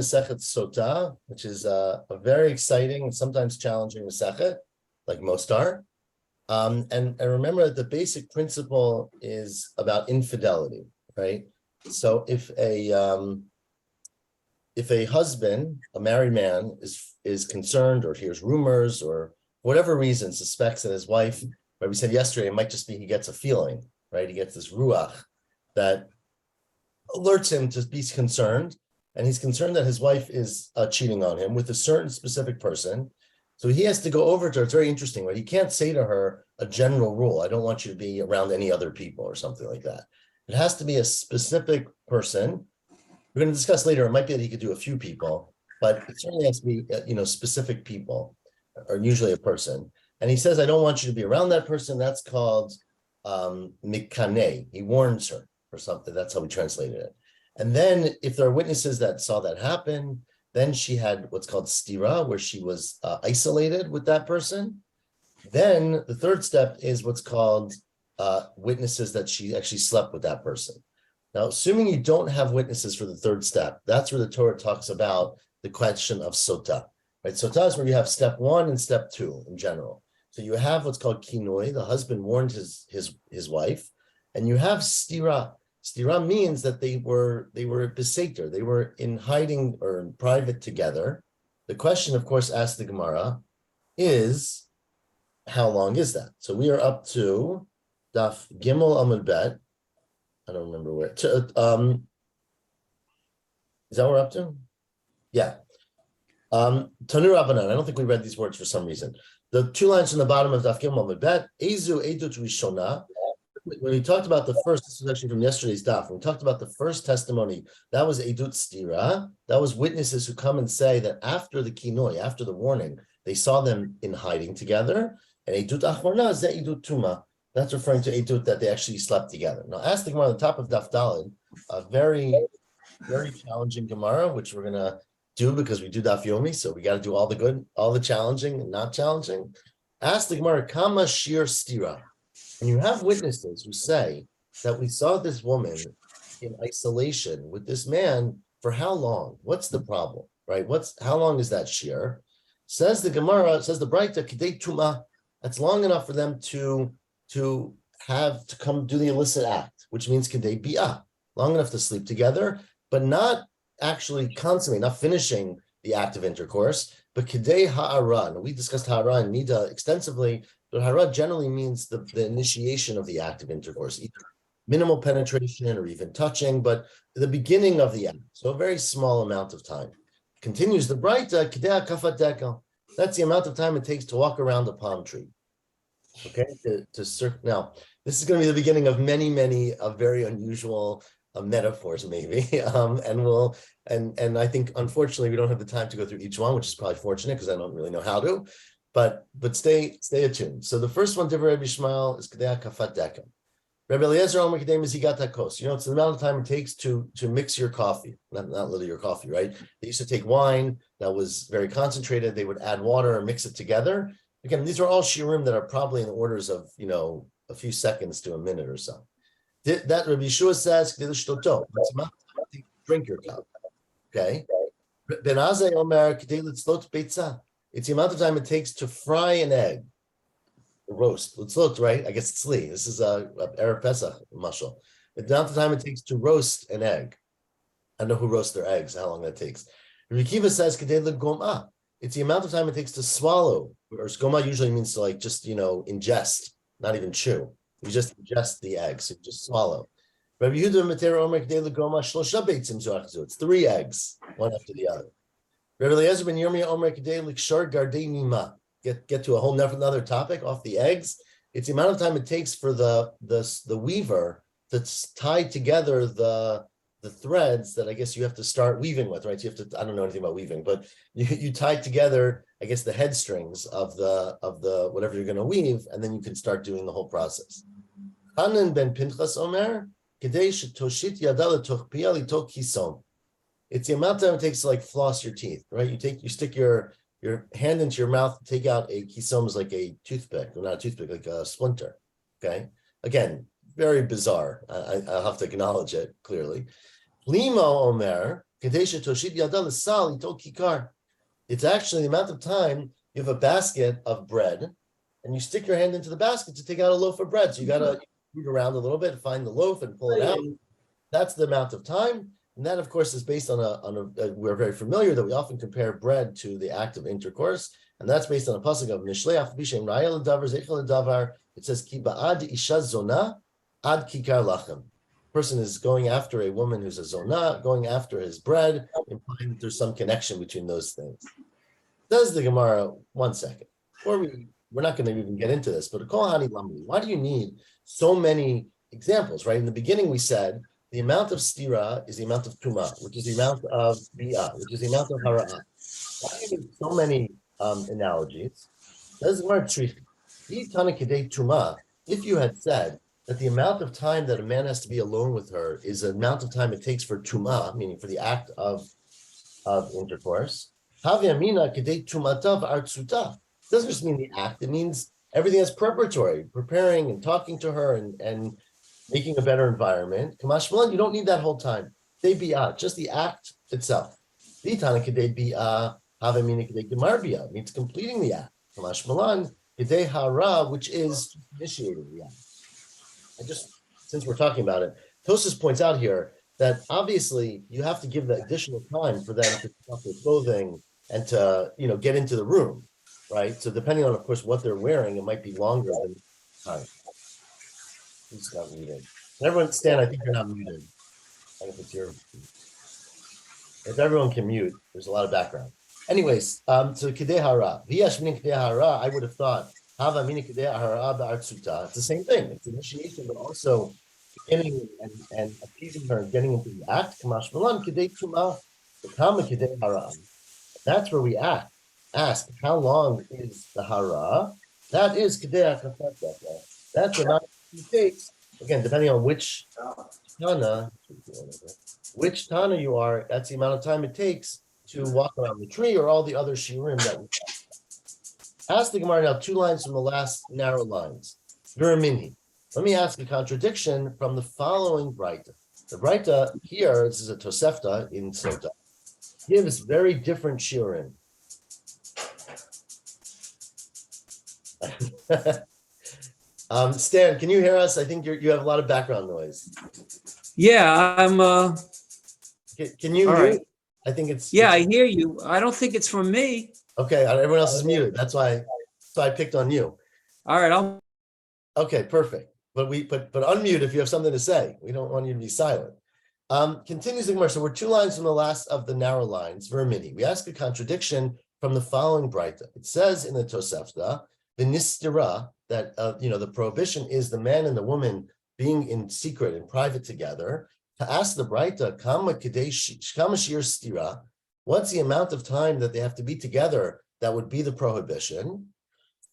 Masechet Sotah, which is a very exciting and sometimes challenging Masechet, like most are. And remember that the basic principle is about infidelity, right? So if a husband, a married man, is concerned or hears rumors or whatever reason suspects that his wife, right? We said yesterday, it might just be he gets a feeling, right? He gets this ruach that alerts him to be concerned, and he's concerned that his wife is cheating on him with a certain specific person. So he has to go over to her. It's very interesting, right? He can't say to her a general rule. I don't want you to be around any other people or something like that. It has to be a specific person. We're going to discuss later. It might be that he could do a few people, but it certainly has to be, specific people, or usually a person. And he says, I don't want you to be around that person. That's called mikane. He warns her or something. That's how we translated it. And then if there are witnesses that saw that happen, then she had what's called stira, where she was isolated with that person. Then the third step is what's called witnesses that she actually slept with that person. Now, assuming you don't have witnesses for the third step, that's where the Torah talks about the question of sotah. Right? Sotah is where you have step 1 and step 2 in general. So you have what's called kinoi, the husband warned his wife, and you have stira. Stira means that they were beseter, they were in hiding or in private together. The question, of course, asked the Gemara is, how long is that? So we are up to Daf Gimel Amud Bet. I don't remember where. Is that what we're up to? Yeah. Tanu Rabbanan. I don't think we read these words for some reason. The 2 lines from the bottom of Daf Gimel Amud Bet. Ezu Edut Rishona. When we talked about the first, this was actually from yesterday's daf. When we talked about the first testimony, that was Edut Stira. That was witnesses who come and say that after the kinoi, after the warning, they saw them in hiding together. And Edut Achorna is Edut Tuma. That's referring to Edut that they actually slept together. Now, ask the Gemara on the top of Daf Daled, a very, very challenging Gemara, which we're going to do because we do Daf Yomi, so we got to do all the good, all the challenging and not challenging. Ask the Gemara, Kama Shir Stira. And you have witnesses who say that we saw this woman in isolation with this man for how long? What's the problem, right? How long is that shir? Says the Gemara, says the Braita, Kidei Tuma, that's long enough for them to come do the illicit act, which means Kidei Bi'ah, long enough to sleep together, but not actually consummate, not finishing the act of intercourse, but Kidei Ha'ara. And we discussed Ha'ara and Nida extensively. But hara generally means the initiation of the act of intercourse, either minimal penetration or even touching, but the beginning of the act. So a very small amount of time. Continues the Braita, kidei kafat dekel. That's the amount of time it takes to walk around a palm tree. Okay, now this is going to be the beginning of many very unusual metaphors, maybe, and I think unfortunately we don't have the time to go through each one, which is probably fortunate because I don't really know how to. But stay attuned. So the first one, Divrei Rabbi Yishmael, is Kedei Kafat Dekel. Rabbi Eliezer Omer Kedei Mizigat HaKos. It's the amount of time it takes to mix your coffee, not literally your coffee, right? They used to take wine that was very concentrated. They would add water and mix it together. Again, these are all shiurim that are probably in the orders of a few seconds to a minute or so. That Rabbi Yeshua says Kedei L'Shtoto. It's the amount of time to drink your cup. Okay. Ben Azai Omer Kedei L'Tzlot Beitzah. It's the amount of time it takes to fry an egg, roast. Let's look, right? I guess it's Tzli. This is a Erev Pesach mashal. The amount of time it takes to roast an egg. I know who roasts their eggs, how long that takes. Rabbi Kiva says, Kedei L'Gomah. It's the amount of time it takes to swallow. Or goma usually means to just, ingest, not even chew. You just ingest the egg, so you just swallow. Rabbi Yehuda Matera Omer Kedei L'Gomah Shlosha Beitzim Zoachzu. It's 3 eggs, one after the other. Rabbi Eliezer ben Yirmiyah Omer Kedei L'Kshar Gardei Nima. Get to a whole another topic off the eggs. It's the amount of time it takes for the weaver that's tied together the threads that I guess you have to start weaving with, right? So you have to, I don't know anything about weaving, but you tie together, I guess, the head strings of the whatever you're going to weave, and then you can start doing the whole process. Hanan ben Pinchas Omer Kedei Shetoshit Yada L'Toch Pia L'Toch Kisom. It's the amount of time it takes to floss your teeth, right? You stick your hand into your mouth, take out a kisom, is like a toothpick, or not a toothpick, like a splinter. Okay. Again, very bizarre. I'll have to acknowledge it clearly. Limo Omer, Kadesha Toshid Yada L'Sal Ito Kikar. It's actually the amount of time you have a basket of bread, and you stick your hand into the basket to take out a loaf of bread. So you gotta root around a little bit, find the loaf, and pull it out. That's the amount of time, and that, of course, is based on we're very familiar that we often compare bread to the act of intercourse, and that's based on a pasuk of Mishleach B'Shem Raya L'Davar Zeichel L'Davar. It says Ki Ba'ad Isha Zona Ad Kikar Lachem. Person is going after a woman who's a zona, going after his bread, implying that there's some connection between those things. Says the Gemara, 1 second. We're not going to even get into this, but why do you need so many examples, right? In the beginning, we said the amount of stira is the amount of tuma, which is the amount of bi'ah, which is the amount of hara'ah. Why do you need so many analogies? Says the Gemara, tuma, if you had said that the amount of time that a man has to be alone with her is the amount of time it takes for tuma, meaning for the act of intercourse. Doesn't just mean the act, it means everything that's preparatory, preparing and talking to her and making a better environment. Kamash Malan, you don't need that whole time. Just the act itself. Means completing the act. Kamash Malan, which is initiating the act. Since we're talking about it, Tosas points out here that obviously you have to give the additional time for them to take off their clothing and to get into the room, right? So depending on, of course, what they're wearing, it might be longer than time. Who's not muted? And everyone, Stan, I think you're not muted. I don't know if everyone can mute, there's a lot of background. Anyways, so Kidei Hara, Viyash Min Kidei Hara, I would have thought. It's the same thing. It's initiation, but also beginning and appeasing her and getting into the act. That's where we ask, how long is the hara? That is that's the amount it takes. Again, depending on which tana you are, that's the amount of time it takes to walk around the tree or all the other shiurim that we have. Ask the Gemara now 2 lines from the last narrow lines. Viramini. Let me ask a contradiction from the following Braita. The Braita here, this is a Tosefta in Sotah, gives very different shiurim. Stan, can you hear us? I think you have a lot of background noise. Yeah, I'm. Can you hear? Right. I think it's. Yeah, I hear you. I don't think it's from me. Okay, everyone else is muted. That's why I picked on you. All right, Okay, perfect. But unmute if you have something to say. We don't want you to be silent. Continues the Gemara. So we're 2 lines from the last of the narrow lines. Vermini. We ask a contradiction from the following Braita. It says in the Tosefta, the nistira, that the prohibition is the man and the woman being in secret and private together. To ask the Braita, kama shir stira. What's the amount of time that they have to be together that would be the prohibition?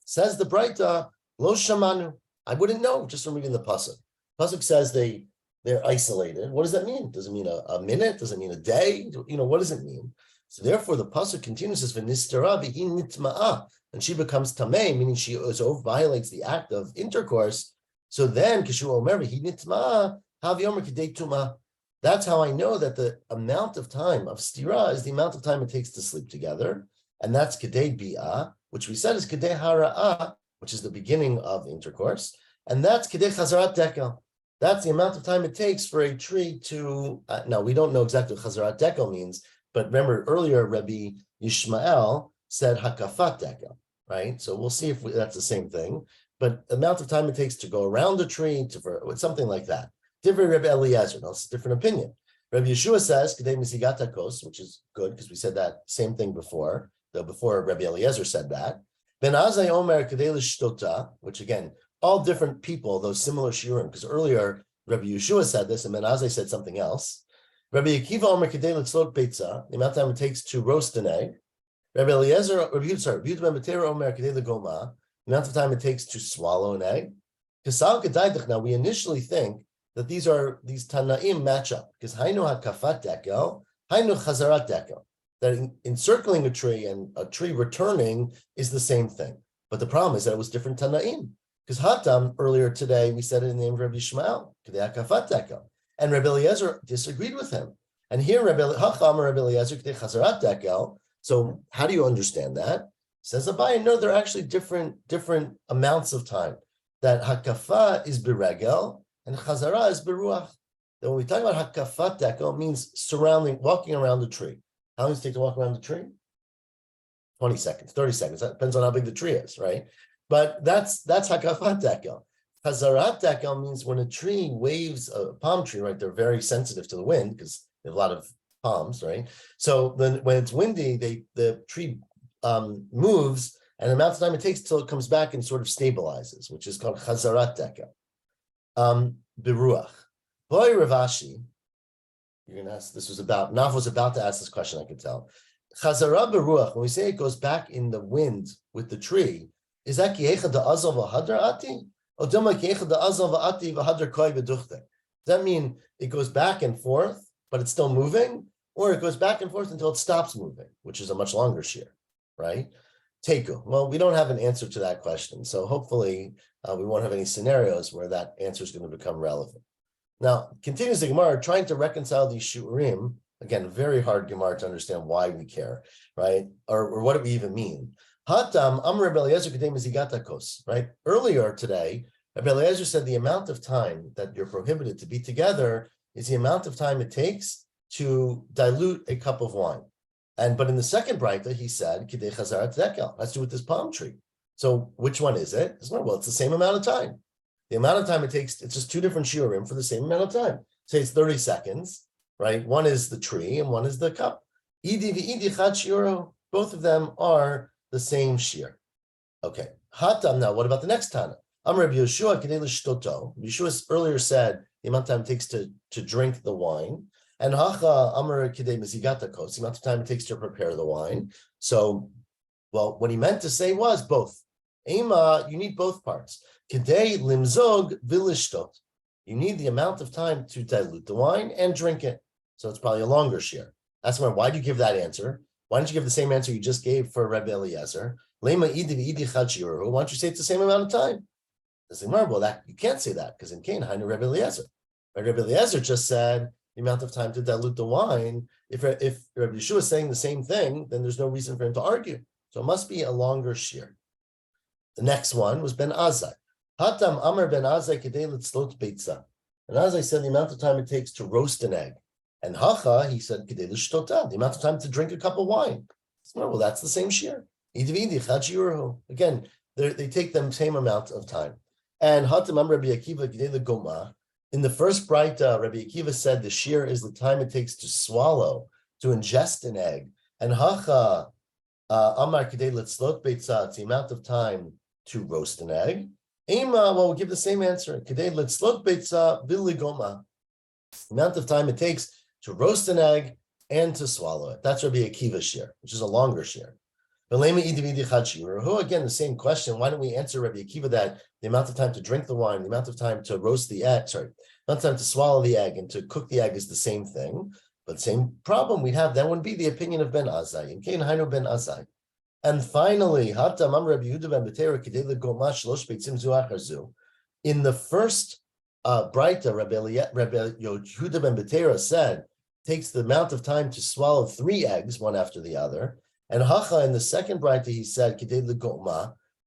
Says the Braita, lo shamanu. I wouldn't know just from reading the pasuk. Pasuk says they're isolated. What does that mean? Does it mean a minute? Does it mean a day? What does it mean? So therefore, the pasuk continues as v'nistara v'hi nitma'a, and she becomes tamei, meaning she violates the act of intercourse. So then, kishu omer v'hi nitma'a havi omer k'dei tuma. That's how I know that the amount of time of stira is the amount of time it takes to sleep together. And that's kedei bi'ah, which we said is kedei hara'ah, which is the beginning of intercourse. And that's kedei chazarat dekel. That's the amount of time it takes for a tree to, now we don't know exactly what chazarat dekel means, but remember earlier Rabbi Yishmael said hakafat dekel, right? So we'll see if that's the same thing. But the amount of time it takes to go around the tree, something like that. Different Rabbi Eliezer, no, it's a different opinion. Rabbi Yeshua says, Kedei Misigat HaKos, which is good because we said that same thing before, though before Rabbi Eliezer said that. Ben Azai Omer Kedei L'Shtota, which again, all different people, those similar shiurim, because earlier Rabbi Yeshua said this and Ben Azai said something else. Rabbi Akiva Omer Kedei L'Tzlot Beitza, the amount of time it takes to roast an egg. Rabbi Yehuda Ben Betera Omer Kedei L'Goma, the amount of time it takes to swallow an egg. Kasal Kedaydach, now we initially think that these Tanaim match up because Hainu hakafat dekel, Hainu chazarat dekel. That encircling a tree and a tree returning is the same thing. But the problem is that it was different Tanaim. Because Hatam, earlier today, we said it in the name of Rabbi Yishmael, kedei hakafat dekel. And Rabbi Eliezer disagreed with him. And here, Hacham Rabbi Eliezer K'dei Chazarat Dekel. So how do you understand that? Says Abaye, no, they're actually different amounts of time. That hakafa is beregel and chazara is beruach. Then when we talk about hakafat dekel, it means walking around the tree. How long does it take to walk around the tree? 20 seconds, 30 seconds. That depends on how big the tree is, right? But that's hakafat dekel. Chazarat dekel means when a tree waves, a palm tree, right? They're very sensitive to the wind because they have a lot of palms, right? So then when it's windy, the tree moves, and the amount of time it takes till it comes back and sort of stabilizes, which is called chazarat dekel. Beruach. Boy Ravashi, you're gonna ask. Naf was about to ask this question. I could tell. Chazara beruach. When we say it goes back in the wind with the tree, is that kiechad the azal v'hadar ati? Or doma kiechad the azal v'ati v'hadar koi v'duchte? Does that mean it goes back and forth, but it's still moving, or it goes back and forth until it stops moving, which is a much longer shear, right? Teku. Well, we don't have an answer to that question, so hopefully we won't have any scenarios where that answer is going to become relevant. Now, continues the Gemara, trying to reconcile these shurim. Again, very hard Gemara to understand why we care, right? Or what do we even mean? Hatam Amr Rabbi Eliezer Kedem Zigatakos, right? Earlier today, Rabbi Eliezer said the amount of time that you're prohibited to be together is the amount of time it takes to dilute a cup of wine. But in the second brayta, he said, Kidei Chazarat Dekel, has to do with this palm tree. So which one is it? Well, it's the same amount of time. The amount of time it takes, it's just two different shiurim for the same amount of time. Say it's 30 seconds, right? One is the tree and one is the cup. Idi v'idi chad shiuro, both of them are the same shiur. Okay. Hatam, now what about the next Tana? Amr Rabbi Yeshua Kedei l'shtoto. Yeshua earlier said the amount of time it takes to drink the wine. And Hacha Amr Kedei Mizigatakos, the amount of time it takes to prepare the wine. So, well, what he meant to say was both. Ema, you need both parts. Kedei limzog vilishtot. You need the amount of time to dilute the wine and drink it. So it's probably a longer shear. That's why do you give that answer? Why don't you give the same answer you just gave for Rabbi Eliezer? Lema idi chad shiuru. Why don't you say it's the same amount of time? Well, that you can't say that because in Cain, Hainu Rabbi Eliezer. Rabbi Eliezer just said the amount of time to dilute the wine. If Rabbi Yeshua is saying the same thing, then there's no reason for him to argue. So it must be a longer shear. The next one was Ben Azai. Hatam Amar Ben Azai Kedei Litzlot Beitza. And Azai said the amount of time it takes to roast an egg. And Hacha, he said Kedei Lishtota, the amount of time to drink a cup of wine. Well, that's the same shear. Again, they take the same amount of time. And Hatam Amar Rabbi Akiva Kedei Legoma. In the first brayta, Rabbi Akiva said the shear is the time it takes to swallow, to ingest an egg. And Hacha Amar Kedei Litzlot Beitza, it's the amount of time to roast an egg. Ema, well, we'll give the same answer. Kedei litzlot beitza v'ligoma. The amount of time it takes to roast an egg and to swallow it. That's Rabbi Akiva's shear, which is a longer shear. Again, the same question. Why don't we answer Rabbi Akiva that the amount of time to drink the wine, the amount of time to roast the egg, the amount of time to swallow the egg and to cook the egg is the same thing, but same problem we'd have, that would be the opinion of Ben Azai. In Kain Hainu Ben Azai. And finally, in the first brayta, Rabbi Yehuda ben Betera said, takes the amount of time to swallow 3 eggs, one after the other. And Hacha, in the second brayta, he said, the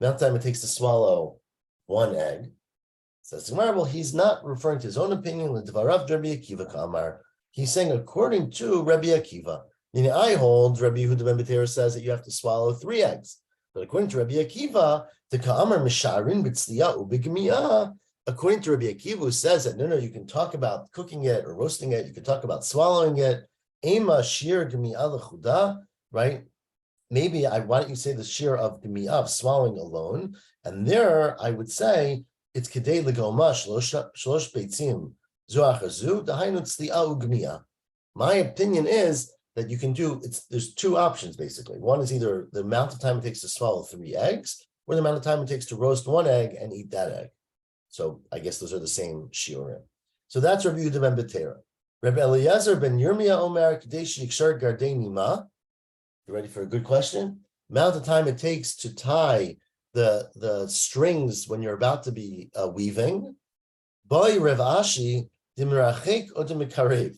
amount of time it takes to swallow 1 egg. Says, well, he's not referring to his own opinion. He's saying, according to Rabbi Akiva, meaning I hold, Rabbi Yehuda ben Betera says that you have to swallow 3 eggs. But according to Rabbi Akiva, the Ka'amar Misharin B'tzliya Ubigmiyah, according to Rabbi Akiva, who says that no, you can talk about cooking it or roasting it, you can talk about swallowing it. Ema Shir Gmiyah L'chuda, right? Maybe why don't you say the shear of Gmiyah, of swallowing alone? And there I would say it's Kedei L'goma Shlosh Beitzim Zuachazu, Dahainu Tzliya Ugmiyah. My opinion is that you can there's 2 options basically. One is either the amount of time it takes to swallow 3 eggs, or the amount of time it takes to roast 1 egg and eat that egg. So I guess those are the same shiurim. So that's Rabbi Yehuda ben Betera. Rabbi Eliezer ben Yirmiyah Omer Kadesh Yikshar Gardei Nima. You ready for a good question? Amount of time it takes to tie the strings when you're about to be weaving. Boy Rav Ashi Dimrachek or Dimikarev.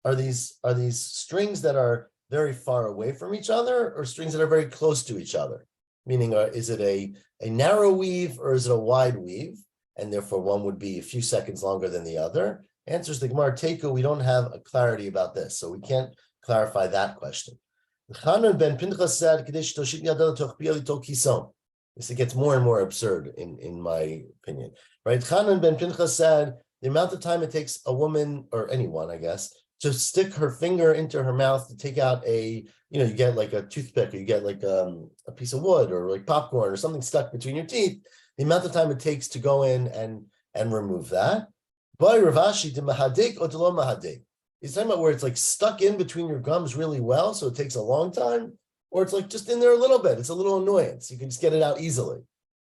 these strings that are very far away from each other, or strings that are very close to each other? Meaning, is it a narrow weave or is it a wide weave? And therefore, one would be a few seconds longer than the other. Answers the Gemara Teku, we don't have a clarity about this, so we can't clarify that question. Chanan ben Pinchas said, this it gets more and more absurd in my opinion, right? Chanan ben Pinchas said the amount of time it takes a woman, or anyone, I guess, to stick her finger into her mouth to take out you get like a toothpick, or you get like a piece of wood, or like popcorn, or something stuck between your teeth, the amount of time it takes to go in and remove that. By Ravashi, to mahadik or to lo mahadik. He's talking about where it's like stuck in between your gums really well, so it takes a long time, or it's like just in there a little bit. It's a little annoyance. You can just get it out easily.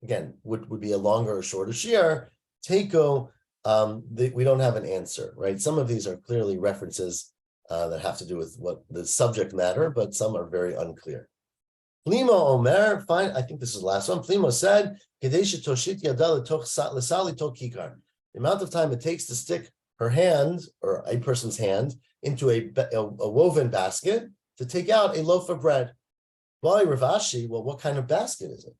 Again, would be a longer or shorter shear. Teiko, we don't have an answer, right? Some of these are clearly references that have to do with what the subject matter, but some are very unclear. Plimo Omer, fine, I think this is the last one. Plimo said, the amount of time it takes to stick her hand, or a person's hand, into a woven basket to take out a loaf of bread. Well, Ravashi, well, what kind of basket is it?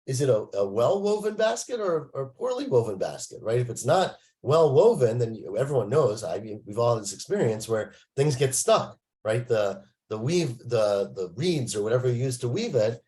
Is it a well-woven basket or a poorly woven basket, right? If it's not well-woven, then everyone knows, we've all had this experience where things get stuck, right? The reeds or whatever you use to weave it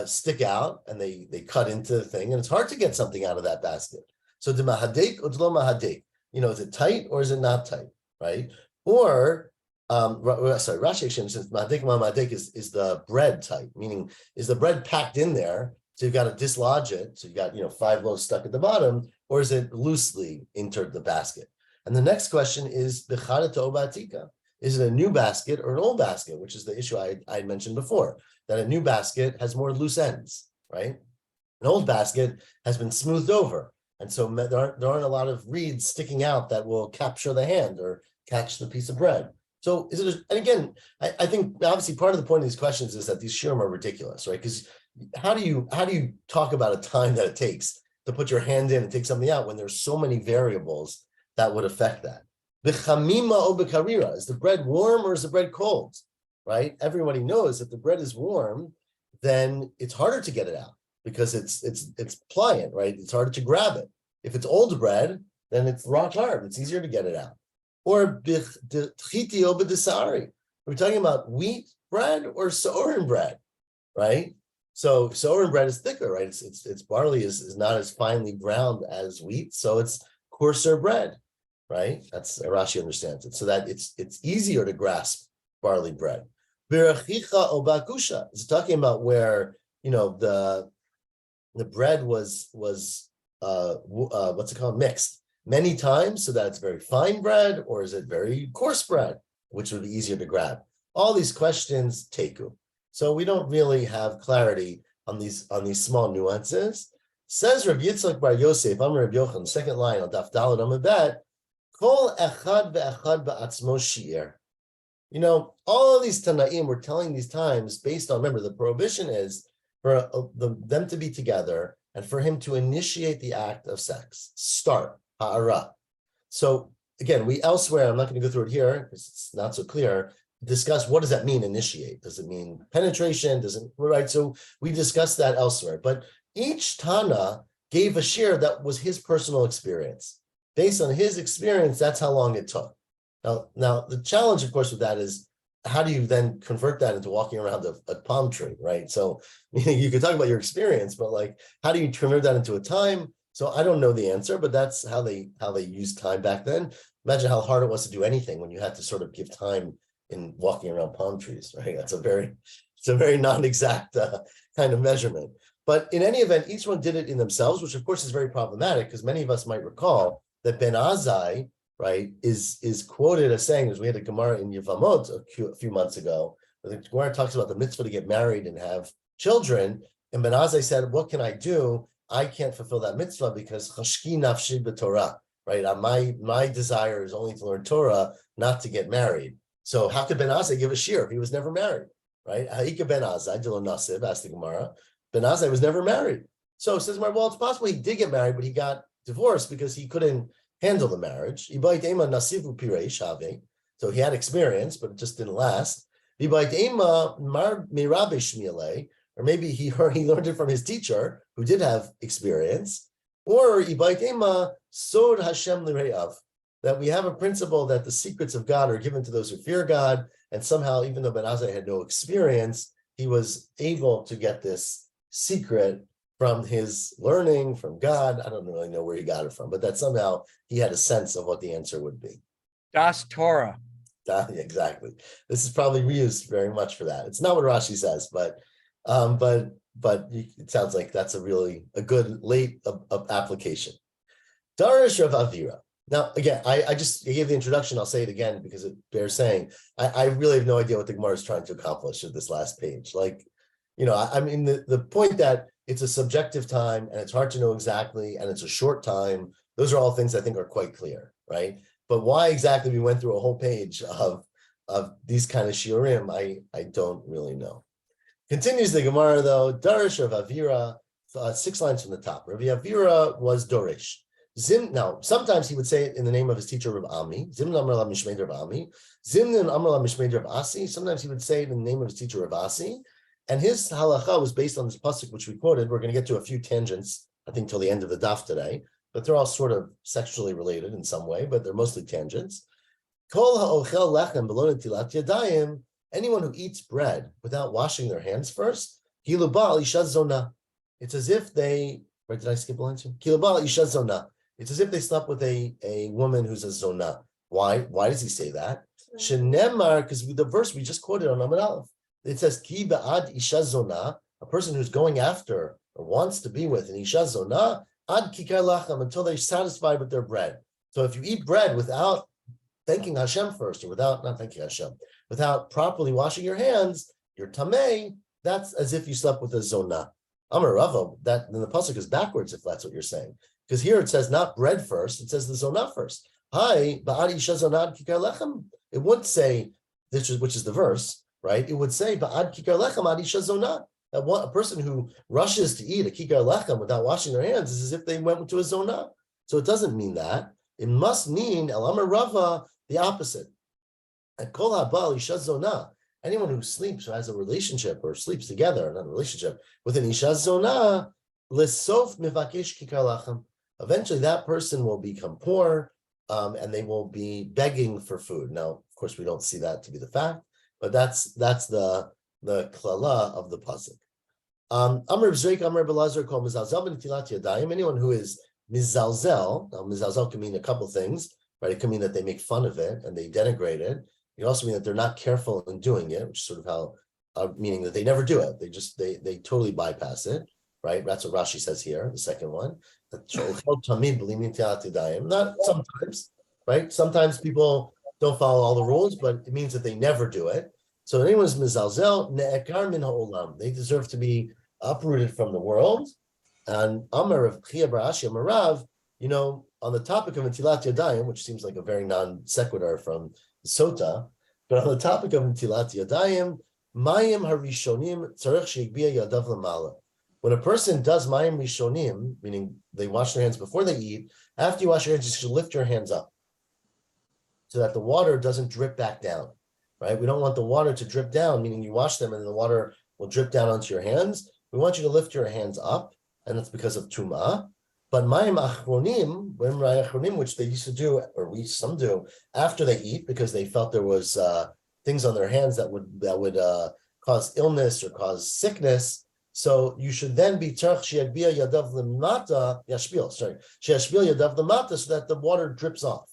stick out, and they cut into the thing, and it's hard to get something out of that basket. So the mahadik or lo mahadik, is it tight or is it not tight, right? Or Rashi says mahadik mahadik is the bread tight, meaning is the bread packed in there, so you've got to dislodge it, so you got 5 loaves stuck at the bottom, or is it loosely entered the basket? And the next question is bechada to obatika. Is it a new basket or an old basket, which is the issue I mentioned before, that a new basket has more loose ends, right? An old basket has been smoothed over, and so there aren't a lot of reeds sticking out that will capture the hand or catch the piece of bread. So is it? And again, I think obviously part of the point of these questions is that these shiurim are ridiculous, right? Because how do you talk about a time that it takes to put your hand in and take something out when there's so many variables that would affect that? B'chamima o b'karira, is the bread warm or is the bread cold? Right? Everybody knows if the bread is warm, then it's harder to get it out because it's pliant, right? It's harder to grab it. If it's old bread, then it's rock hard. It's easier to get it out. Or b'chiti o b'desari. Are we talking about wheat bread or soren bread, right? So soren bread is thicker, right? It's barley is not as finely ground as wheat, so it's coarser bread, right? That's Rashi understands it, so that it's easier to grasp barley bread. Birachicha o bakusha is talking about where the bread was what's it called, mixed many times, so that it's very fine bread, or is it very coarse bread, which would be easier to grab? All these questions teku. So we don't really have clarity on these small nuances. Says Rabbi Yitzchak Bar Yosef, I'm Rabbi Yochanan, second line on Daf Daled Amud Bet, Kol echad ve'echad ba'atzmo shi'er. All of these Tanaim were telling these times based on, remember, the prohibition is for them to be together and for him to initiate the act of sex, start, ha'ara. So again, we elsewhere, I'm not going to go through it here because it's not so clear, discuss what does that mean, initiate? Does it mean penetration? Right? So we discussed that elsewhere. But each Tana gave a share that was his personal experience. Based on his experience, that's how long it took. Now the challenge, of course, with that is how do you then convert that into walking around a palm tree, right? So you could talk about your experience, but how do you convert that into a time? So I don't know the answer, but that's how they used time back then. Imagine how hard it was to do anything when you had to sort of give time in walking around palm trees, right? It's a very non-exact kind of measurement. But in any event, each one did it in themselves, which of course is very problematic because many of us might recall that Ben Azai, right, is quoted as saying, as we had a Gemara in Yevamot a few months ago, where the Gemara talks about the mitzvah to get married and have children, and Ben Azai said, what can I do? I can't fulfill that mitzvah because chashki nafshi b'Torah, right? My desire is only to learn Torah, not to get married. So how could Ben Azai give a shir if he was never married, right? Ha'ika Ben Azai, Dilo Nasib, asked the Gemara. Ben Azai was never married. So it says, well, it's possible he did get married, but he got divorced because he couldn't handle the marriage. So he had experience, but it just didn't last. Or maybe he learned it from his teacher, who did have experience. Or sod Hashem l're'av, that we have a principle that the secrets of God are given to those who fear God, and somehow, even though Ben Azai had no experience, he was able to get this secret from his learning from God. I don't really know where he got it from, but that somehow he had a sense of what the answer would be. Das Torah. Exactly. This is probably reused very much for that. It's not what Rashi says, but it sounds like that's a good late application. Darish Rav Avira. Now, again, I gave the introduction. I'll say it again because it bears saying. I really have no idea what the Gemara is trying to accomplish at this last page. Like, I mean, the point that it's a subjective time and it's hard to know exactly, and it's a short time. Those are all things I think are quite clear, right? But why exactly we went through a whole page of these kind of shiurim, I don't really know. Continues the Gemara though. Darish Rav Avira, 6 lines from the top. Rav Avira was Dorish. Now, sometimes he would say it in the name of his teacher Rav Ami. Zimna Amar La Mishmei Rav Ami. Zimna Amar La Mishmei Rav Asi. Sometimes he would say it in the name of his teacher Rav Asi. And his halacha was based on this pasuk which we quoted. We're going to get to a few tangents, I think, till the end of the daf today, but they're all sort of sexually related in some way, but they're mostly tangents. Kol ha'ochel lechem below netilat yadayim. Anyone who eats bread without washing their hands first, kilu ba'al isha zona. It's as if they. Right? Did I skip a line? Kilu ba'al isha zona. It's as if they slept with a woman who's a zona. Why? Why does he say that? Shenemar, because the verse we just quoted on Amud Aleph, it says ki ba'ad isha zona, a person who's going after or wants to be with an isha zona ad kikar lacham, until they're satisfied with their bread. So if you eat bread without thanking Hashem first, or not thanking Hashem, without properly washing your hands, you're tamei. That's as if you slept with a zona. Amar Rava, that then the pasuk is backwards if that's what you're saying, because here it says not bread first, it says the zona first. Hi, ba'ad isha zona ad kikar lechem. It would say which is the verse, right? It would say ba'ad kikar lechem ad isha zona. That a person who rushes to eat a kikar lechem without washing their hands is as if they went to a zona. So it doesn't mean that. It must mean El Amar Rava, the opposite. At kol habal isha zona. Anyone who sleeps or has a relationship or sleeps together, not a relationship, with an isha zona, lesof mivakesh kikar lechem. Eventually, that person will become poor, and they will be begging for food. Now, of course, we don't see that to be the fact, but that's the klala of the pasuk. Amr b'zreik, Amr b'lazar kol mizalzel b'netilat yadayim. Anyone who is mizalzel, now mizalzel can mean a couple things, right? It can mean that they make fun of it and they denigrate it. It also mean that they're not careful in doing it, which is sort of how, meaning that they never do it. They totally bypass it, right? That's what Rashi says here, the second one. Not sometimes, right? Sometimes people don't follow all the rules, but it means that they never do it. So anyone's mizalzel, ne'ekar min ha'olam. They deserve to be uprooted from the world. And Amar of Chia bar Ashi Amarav, on the topic of Netilat Yadayim, which seems like a very non sequitur from Sotah, but on the topic of Netilat Yadayim, Mayim harishonim tzarech sheigbiya yadav lamala. When a person does Mayim rishonim, meaning they wash their hands before they eat, after you wash your hands, you should lift your hands up so that the water doesn't drip back down. Right? We don't want the water to drip down, meaning you wash them and the water will drip down onto your hands. We want you to lift your hands up, and that's because of tumah. But mayim achronim, which they used to do, or some do, after they eat, because they felt there was things on their hands that would cause illness or cause sickness. So you should then be tarch she'yagbiya yadav lemata yashpil. She'yashpil yadav lemata, so that the water drips off.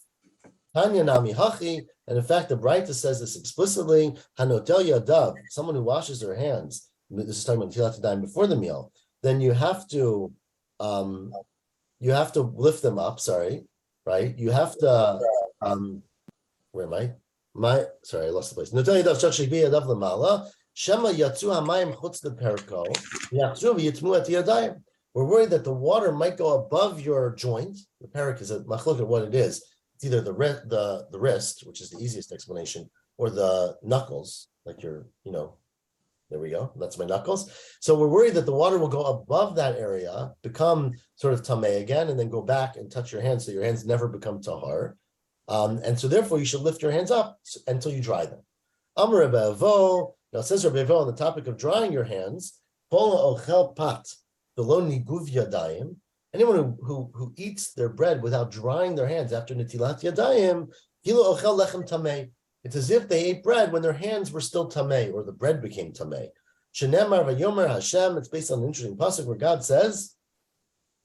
Tanya nami hachi, and in fact, the Braita says this explicitly. Hanotel yadav, someone who washes their hands. This is talking about Netilat Yadayim before the meal. Then you have to lift them up. Sorry, right? You have to. Where am I? Sorry, I lost the place. Notel yadav shachshig yadav lemala. Shema yatzu hamayim chutz leperko. Yachzu v'yitmu et yadayim. We're worried that the water might go above your joint. The perik is a machlok at what it is. It's either the wrist, which is the easiest explanation, or the knuckles, like there we go. That's my knuckles. So we're worried that the water will go above that area, become sort of tamei again, and then go back and touch your hands, so your hands never become tahar. And so therefore you should lift your hands up until you dry them. Amar Rebbe Avo, now it says Rebbe Avo on the topic of drying your hands, Pola ochel pat, velo niguv yadayim. Anyone who eats their bread without drying their hands after netilat yadayim, kilo ochel lechem tamei. It's as if they ate bread when their hands were still tamei, or the bread became tamei. Shenemar vayomer Hashem. It's based on an interesting pasuk where God says,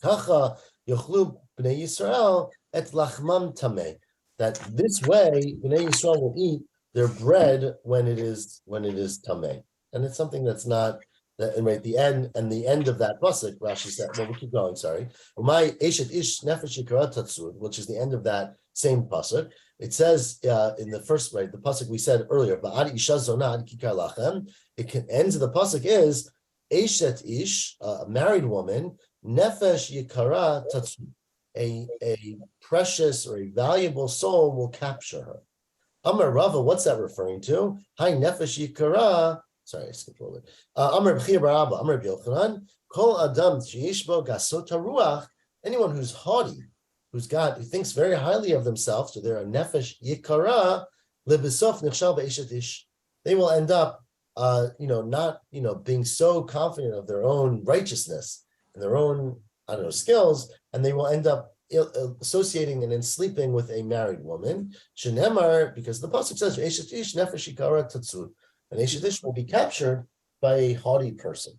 "Kacha yochlu bnei Yisrael et lachmam tamei." That this way, bnei Yisrael will eat their bread when it is tamei, and it's something that's not. And right, the end of that pasuk, Rashi said, well, we keep going, sorry. My eshet ish nefesh yikara tatsud, which is the end of that same pasuk. It says in the first, right, the pasuk we said earlier, Ba'ad isha zonad kikar lachem. It ends of the pasuk is eshet ish, a married woman, nefesh yikara tatsud. A precious or a valuable soul will capture her. Amar Rava, what's that referring to? Hi nefesh yikara. Sorry, I skipped a little bit. Amar B'chia Bar Abba, Amar B'Yochanan, Kol Adam Sheyesh Bo Sotah Ruach. Anyone who's haughty, who thinks very highly of themselves, so they're a nefesh yikara lebesof nichshal be'eshet ish. They will end up, not being so confident of their own righteousness and their own, skills, and they will end up associating and then sleeping with a married woman. Shenemar, because the pasuk says eshet ish nefesh yikara tatzud. An eshet ish will be captured by a haughty person.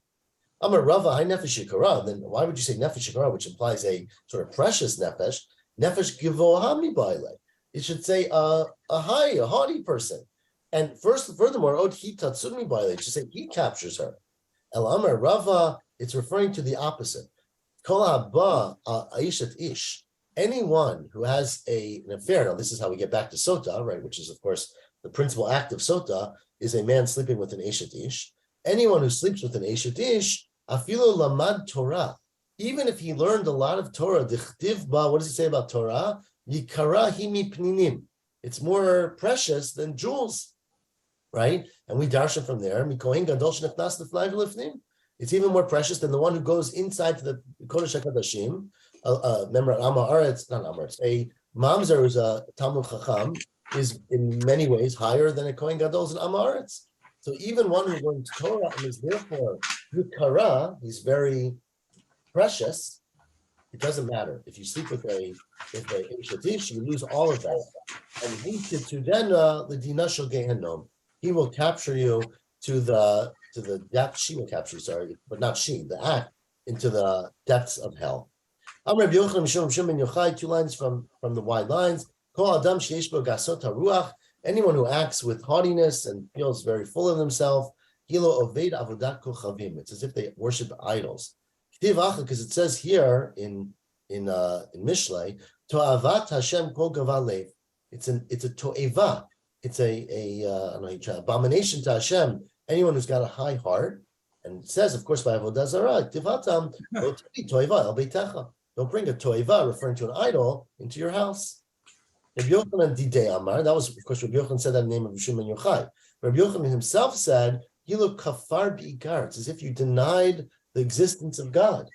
Amar Rava, hi nefesh yikara. Then why would you say nefesh yikara, which implies a sort of precious nefesh? Nefesh givoha mibayle. It should say a haughty person. And furthermore, od hi tatsud mibayle. It should say he captures her. El Amar Rava, it's referring to the opposite. Kol haba eshet ish. Anyone who has an affair. Now this is how we get back to Sotah, right? Which is of course the principal act of Sotah is a man sleeping with an eshet ish. Anyone who sleeps with an eshet ish, afilu lamad Torah, even if he learned a lot of Torah, dichtiv ba, what does it say about Torah? Yikara himi pninim. It's more precious than jewels, right? And we darshan from there. Mikohen gadol shenechnas lefnai v'lefnim. It's even more precious than the one who goes inside to the Kodesh HaKodashim. Remember, a mamzer who's a Talmud Chacham is in many ways higher than a Kohen Gadol in Amaretz. So even one who learns Torah and is therefore Yikara, he's very precious. It doesn't matter. If you sleep with a Shatish, you lose all of that. And he will capture you to the depth, she will capture you, sorry, but not she, the act, into the depths of hell. Amar Rabbi Yochanan Mishum Mishum ben Yochai, 2 lines from the wide lines. Kol Adam sheyesh bo Sotah Ruach, anyone who acts with haughtiness and feels very full of himself, Hilo Oved Avodat Kochavim. It's as if they worship idols. Because it says here in Mishlei, To'avat Hashem Kol Gava Lev. It's a to'eva. It's a abomination to Hashem. Anyone who's got a high heart, and it says, of course, by Avodah Zarah, Tivatam To'eva El Beitecha. Don't bring a to'eva, referring to an idol, into your house. Rabbi Yochanan Didei Amar, that was, of course, Rabbi Yochanan said that in the name of Rishon ben Yochai. Rabbi Yochanan himself said, Hilo kafar bi'ikar. It's as if you denied the existence of God.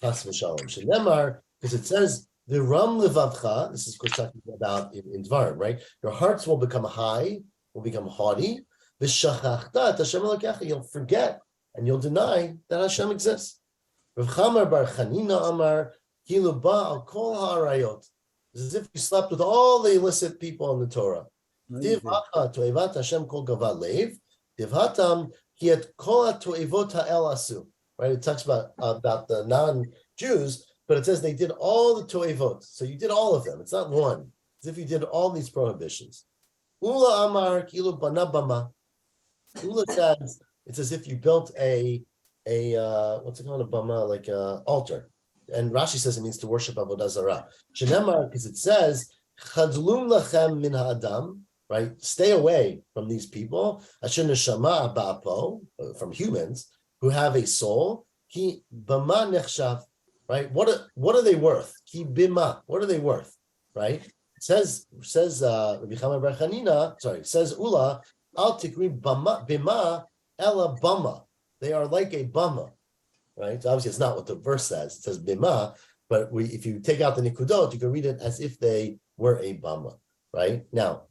Chas v'shalom. Shenemar, because it says, V'ram levavcha, this is, of course, talking about in Dvarim, right? Your hearts will become high, will become haughty. V'shachachta et Hashem Elokecha, you'll forget and you'll deny that Hashem exists. Rav Chamar bar Chanina Amar, Hilu ba'al kol ha'arayot. It's as if you slept with all the illicit people in the Torah. Div hacha to'evat Hashem kol gava lev. Div hatam ki et kol ha'to'evot ha'el asu. Right? It talks about the non-Jews, but it says they did all the to'evot. So you did all of them. It's not one. It's as if you did all these prohibitions. Ula amar kilu bana bama. Ula says it's as if you built a what's it called, a bama, like a altar. And Rashi says it means to worship Avodah Zarah. Shenemar, because it says, Chadlum lachem min ha'adam, right? Stay away from these people, asher neshama ba'apo, from humans, who have a soul. Ki bama nechshav, right? What are they worth? Ki bima, what are they worth, right? It says Rabbi Chamar bar Chanina, says Ula, al tikri bima ela bama. They are like a bama. Right, so obviously it's not what the verse says. It says bima, but if you take out the nikudot, you can read it as if they were a bama. right? Now,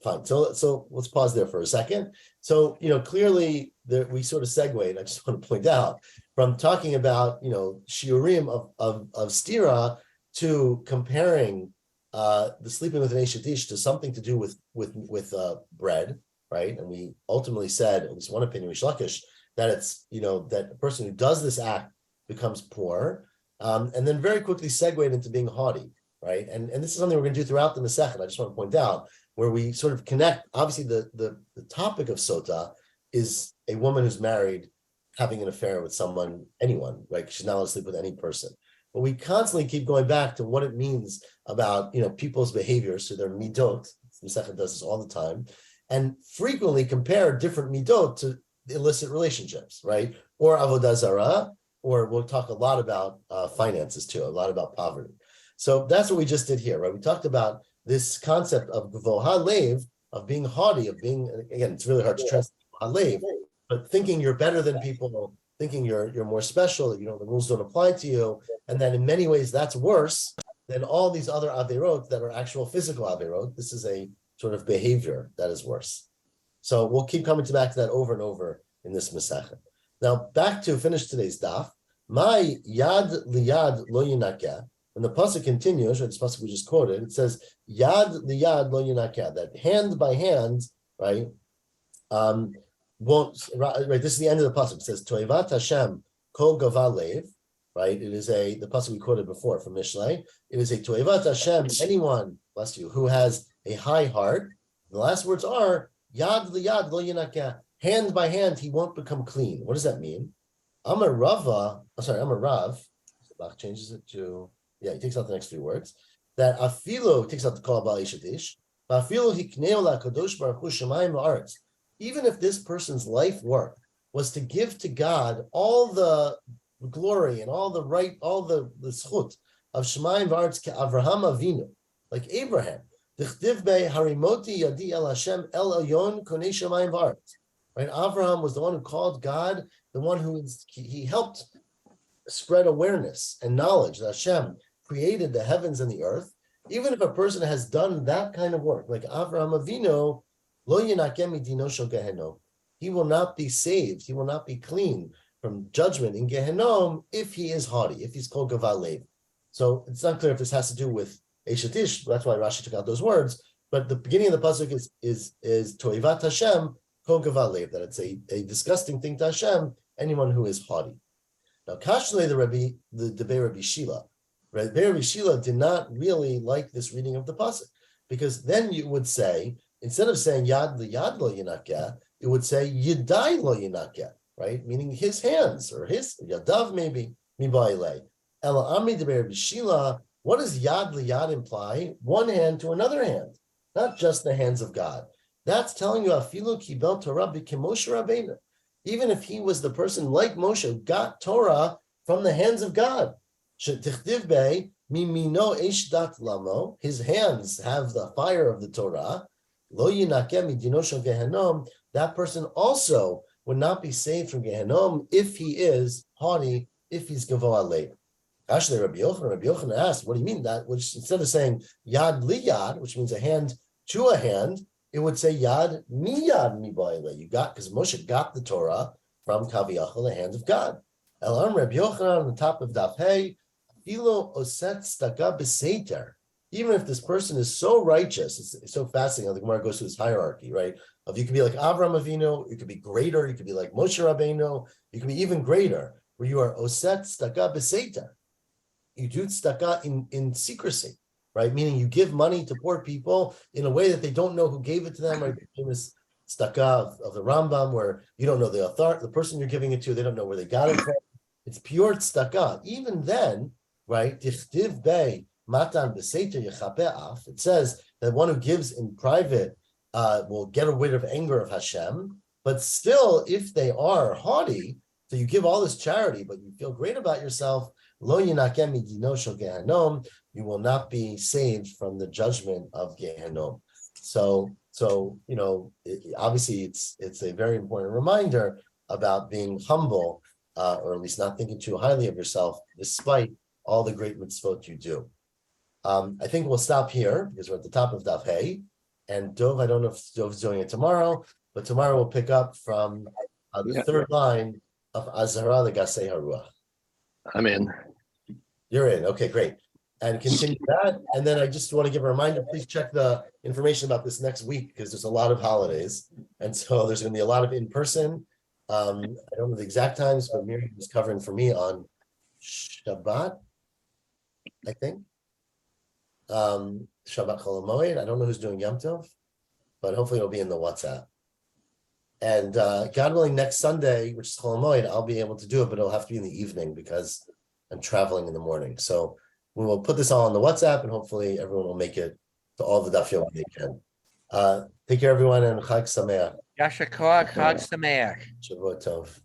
fine. So let's pause there for a second. So, clearly there, we sort of segued, I just want to point out, from talking about, shiurim of stira to comparing the sleeping with an Eshet Ish to something to do with bread, right? And we ultimately said, at least one opinion, Rish Lakish, that it's, that a person who does this act becomes poor, and then very quickly segued into being haughty, right? And this is something we're going to do throughout the Masechet. I just want to point out where we sort of connect. Obviously, the topic of Sotah is a woman who's married having an affair with anyone, right? She's not allowed to sleep with any person. But we constantly keep going back to what it means about, people's behaviors, so their midot. The Masechet does this all the time, and frequently compare different midot to illicit relationships, right? Or avodah zarah, or we'll talk a lot about finances too, a lot about poverty. So that's what we just did here, right? We talked about this concept of gvoha lev, of being haughty, of being, again, it's really hard to translate lev, but thinking you're better than people, thinking you're more special, that the rules don't apply to you, and then in many ways that's worse than all these other averot that are actual physical averot. This is a sort of behavior that is worse. So we'll keep coming back to that over and over in this Masechet. Now back to finish today's daf. My yad liyad lo yinakeh. And the pasuk continues, right? This pasuk we just quoted. It says yad liyad lo yinakeh. That hand by hand, right? Won't right. This is the end of the pasuk. It says toivat Hashem kol gava lev. Right. It is the pasuk we quoted before from Mishlei. It is a toivat Hashem. Anyone, bless you, who has a high heart. The last words are yad liyad lo yinakeh. Hand by hand, he won't become clean. What does that mean? I'm a Rav. Bach changes it to, he takes out the next three words. That afilo takes out the kol ba'al Eshet Ish. Afilo hikneu lakadosh baruch hu shemayim va'aretz. Even if this person's life work was to give to God all the glory and all the schut of shemayim va'aretz ke'Avraham Avinu, like Abraham. Dichtiv be harimoti yadi el Hashem el elyon konei shemayim va'aretz. Right, Avraham was the one who called God, the one he helped spread awareness and knowledge that Hashem created the heavens and the earth. Even if a person has done that kind of work, like Avraham Avinu, lo yinakem midino shel Gehenom, he will not be saved, he will not be clean from judgment in Gehenom if he is haughty, if he's called Gava Lev. So it's not clear if this has to do with Eshet Ish. That's why Rashi took out those words. But the beginning of the pasuk is Toivat Hashem. That it's a disgusting thing to Hashem, anyone who is haughty. Now, Kashlei the Debei Rabbi Shila, right? Rabbi Shila did not really like this reading of the pasuk, because then you would say, instead of saying Yad liyad lo yinakeh, it would say Yidai lo yinakeh, right? Meaning his hands, or his Yadav maybe, mibailei. Ela Ami Debei Rabbi Shila, what does Yad liyad imply? One hand to another hand, not just the hands of God. That's telling you afilu kibel Torah b'kemoshe Rabbeinu. Even if he was the person like Moshe who got Torah from the hands of God. Shetichtiv be mimino eish dat lamo. His hands have the fire of the Torah. Lo yinakem midino shel Gehenom. That person also would not be saved from Gehenom if he is haughty, if he's gavoa lev. Actually, Rabbi Yochanan asked, what do you mean that? Which instead of saying yad liyad, which means a hand to a hand, it would say yad miyad mibayile. You got, because Moshe got the Torah from Kaviyachal, the hands of God. Elam Rabbi Yochanan on the top of Daf Hey, Filo oset staka b'seiter. Even if this person is so righteous, it's so fascinating how the Gemara goes through this hierarchy, right? Of you could be like Avraham Avinu, you could be greater, you could be like Moshe Rabbeinu, you could be even greater, where you are oset staka b'seiter. You do tzedakah in secrecy, right? Meaning you give money to poor people in a way that they don't know who gave it to them, right? The famous tzedakah of the Rambam, where you don't know the authority, the person you're giving it to, they don't know where they got it from. It's pure tzedakah. Even then, right? Tichtiv bei matan b'seiter yechape af. It says that one who gives in private will get rid of anger of Hashem. But still, if they are haughty, so you give all this charity, but you feel great about yourself, lo yinakem midino shel Gehenom, you will not be saved from the judgment of Gehenom. So obviously it's a very important reminder about being humble, or at least not thinking too highly of yourself, despite all the great mitzvot you do. I think we'll stop here because we're at the top of Daf Hey. And Dov, I don't know if Dov's doing it tomorrow, but tomorrow we'll pick up from the Yeah. third line of Azhara the Gasei Haruach. I'm in. You're in. Okay, great. And continue that. And then I just want to give a reminder, please check the information about this next week because there's a lot of holidays. And so there's going to be a lot of in-person. I don't know the exact times, but Miriam was covering for me on Shabbat, I think. Shabbat Chol HaMoed. I don't know who's doing Yom Tov, but hopefully it'll be in the WhatsApp. And God willing, next Sunday, which is Chol HaMoed, I'll be able to do it, but it'll have to be in the evening because I'm traveling in the morning. So we will put this all on the WhatsApp, and hopefully everyone will make it to all the daf yomi they can. Take care, everyone, and Chag Sameach. Yasher Koach, Chag Sameach. Shavua Tov.